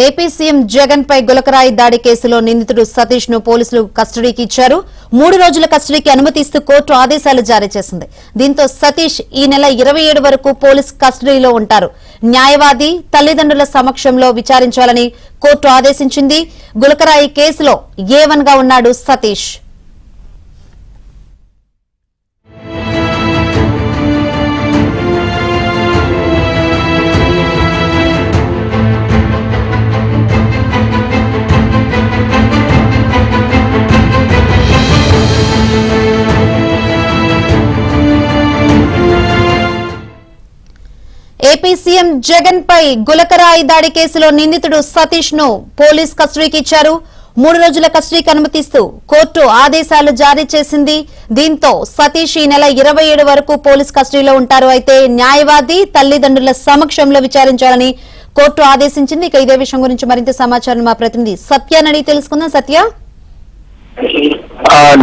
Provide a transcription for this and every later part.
AP CM Jagan పై గులకరాయి దాడి కేసులో నిందితుడు సతీష్ ను పోలీసులు కస్టడీకి ఇచ్చారు. 3 రోజుల కస్టడీకి అనుమతిస్తూ కోర్టు ఆదేశాలు జారీ చేసింది. దీంతో సతీష్ ఈ నెల 27 వరకు పోలీస్ కస్టడీలో ఉంటారు. న్యాయవాది తల్లిదండ్రుల సమక్షంలో విచారించాలని కోర్టు ఆదేశించింది. గులకరాయి కేసులో A1 గా ఉన్నాడు సతీష్. ఏపీ సీఎం జగన్ పై గులకరాయి దాడి కేసులో నిందితుడు సతీష్ ను పోలీస్ కస్టడీకి ఇచ్చారు. 3 రోజుల కస్టడీకి అనుమతిస్తూ కోర్టు ఆదేశాలు జారీ చేసింది. దీంతో సతీష్ ఈ నెల 27 వరకు పోలీస్ కస్టడీలో ఉంటారు. అయితే న్యాయవాది తల్లిదండ్రుల సమక్షంలో విచారించాలని కోర్టు ఆదేశించింది. ఇక ఇదే విషయం గురించి మరింత సమాచారం మా ప్రతినిధి సత్యాన్ని అడిగి తెలుసుకుందాం. సత్య,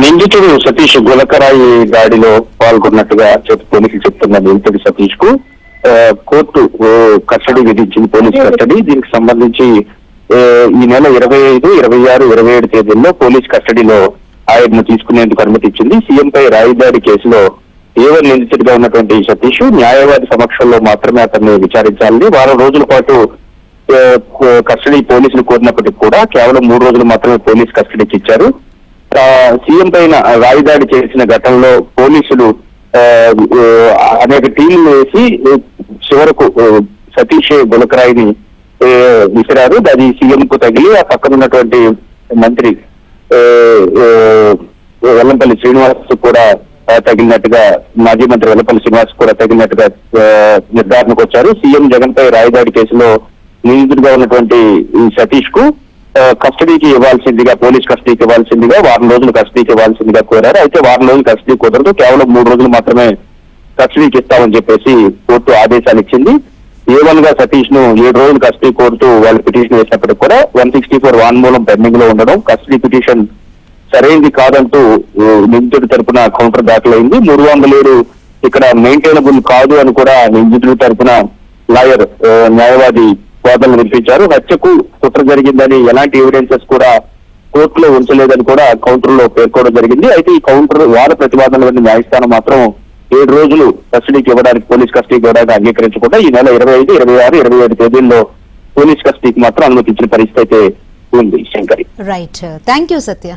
నిందితుడు సతీష్ గులకరాయి దాడిలో పాల్గొన్నట్టుగా పోలీసులు చెప్తున్న నిందితుడు సతీష్ కు కోర్టు కస్టడీ విధించింది, పోలీస్ కస్టడీ. దీనికి సంబంధించి ఈ నెల 25, 26, 27 తేదీల్లో పోలీస్ కస్టడీలో ఆయన్ను తీసుకునేందుకు అనుమతి ఇచ్చింది. సీఎంపై రాయిదాడి కేసులో A1 నిందితుడిగా ఉన్నటువంటి సతీష్ న్యాయవాది సమక్షంలో మాత్రమే అతన్ని విచారించాలని 4 రోజుల పాటు కస్టడీ పోలీసులు కోరినప్పటికీ కూడా కేవలం 3 రోజులు మాత్రమే పోలీస్ కస్టడీకి ఇచ్చారు. సీఎం పైన రాయిదాడి చేసిన ఘటనలో పోలీసులు అనేక టీంలు వేసి చివరకు సతీష్ గులకరాయిని విసిరారు. అది సీఎం కు తగిలి ఆ పక్కన ఉన్నటువంటి మంత్రి వెల్లంపల్లి శ్రీనివాస్ కూడా తగిలినట్టుగా, మాజీ మంత్రి వెల్లంపల్లి శ్రీనివాస్ కూడా తగిలినట్టుగా నిర్ధారణకు వచ్చారు. సీఎం జగన్ పై రాయిదాడి కేసులో నిందితుడిగా ఉన్నటువంటి సతీష్ కు కస్టడీకి ఇవ్వాల్సిందిగా, పోలీస్ కస్టడీకి ఇవ్వాల్సిందిగా 4 రోజులు కస్టడీకి ఇవ్వాల్సిందిగా కోరారు. అయితే 4 రోజులు కస్టడీ కుదరదు, కేవలం 3 రోజులు మాత్రమే కస్టడీకి ఇస్తామని చెప్పేసి కోర్టు ఆదేశాలు ఇచ్చింది. A1 గా సతీష్ ను 7 రోజులు కస్టడీ కోరుతూ వాళ్ళు పిటిషన్ వేసినప్పటికీ కూడా 164 వాంగ్మూలం పెండింగ్ లో ఉండడం, కస్టడీ పిటిషన్ సరైనది కాదంటూ నిందితుడి తరపున కౌంటర్ దాఖలైంది. 307 ఇక్కడ మెయింటైనబుల్ కాదు అని కూడా నిందితుడి తరపున లాయర్ న్యాయవాది వాదనలు వినిపించారు. హత్యకు కుట్ర జరిగిందని ఎలాంటి ఎవిడెన్సెస్ కూడా కోర్టులో ఉంచలేదని కూడా కౌంటర్ లో పేర్కోవడం జరిగింది. అయితే ఈ కౌంటర్ వాద ప్రతిపాదనల న్యాయస్థానం మాత్రం 7 రోజులు కస్టడీకి ఇవ్వడానికి, పోలీస్ కస్టడీకి ఇవ్వడానికి అంగీకరించకుండా ఈ నెల 25, 26, 27 తేదీల్లో పోలీస్ కస్టడీకి మాత్రం అనుమతించిన పరిస్థితి అయితే ఉంది. Shankari, right, thank you Satya.